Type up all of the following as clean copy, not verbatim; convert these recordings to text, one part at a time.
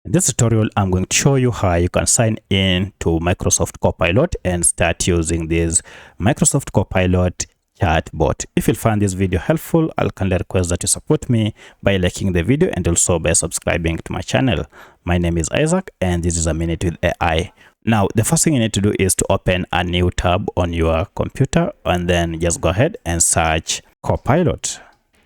In this tutorial, I'm going to show you how you can sign in to Microsoft Copilot and start using this Microsoft Copilot chatbot. If you find this video helpful, I'll kindly request that you support me by liking the video and also by subscribing to my channel. My name is Isaac and this is A Minute with AI. Now, the first thing you need to do is to open a new tab on your computer and then just go ahead and search Copilot.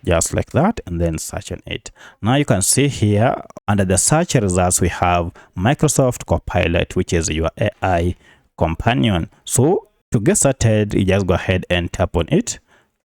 Just like that, and then search on it. Now you can see here under the search results we have Microsoft Copilot, which is your AI companion. So to get started, you just go ahead and tap on it,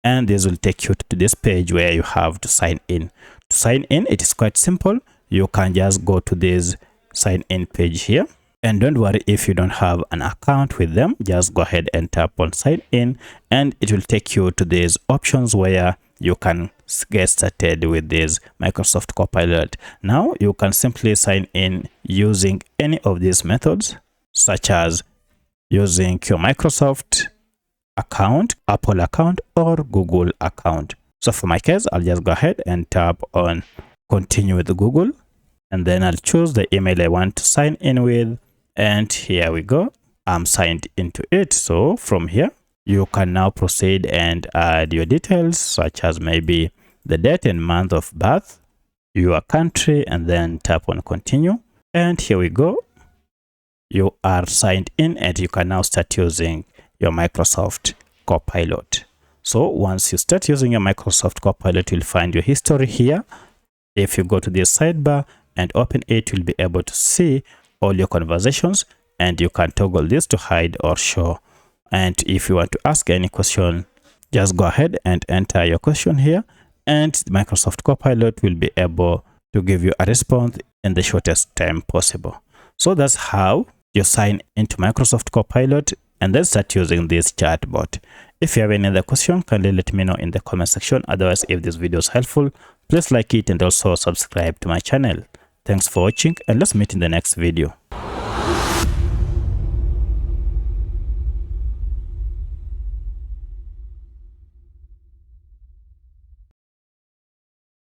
and this will take you to this page where you have to sign in. To sign in, it is quite simple. You can just go to this sign in page here, and don't worry if you don't have an account with them. Just go ahead and tap on sign in, and it will take you to these options where you can get started with this Microsoft Copilot. Now you can simply sign in using any of these methods, such as using your Microsoft account, Apple account, or Google account. So for my case, I'll just go ahead and tap on continue with Google, and then I'll choose the email I want to sign in with, and here we go. I'm signed into it. So from here, you can now proceed and add your details, such as maybe the date and month of birth, your country, and then tap on continue. And here we go. You are signed in and you can now start using your Microsoft Copilot. So once you start using your Microsoft Copilot, you'll find your history here. If you go to this sidebar and open it, you'll be able to see all your conversations, and you can toggle this to hide or show. And if you want to ask any question, just go ahead and enter your question here, and Microsoft Copilot will be able to give you a response in the shortest time possible. So that's how you sign into Microsoft Copilot and then start using this chatbot. If you have any other question, kindly let me know in the comment section. Otherwise, if this video is helpful, please like it and also subscribe to my channel. Thanks for watching, and let's meet in the next video.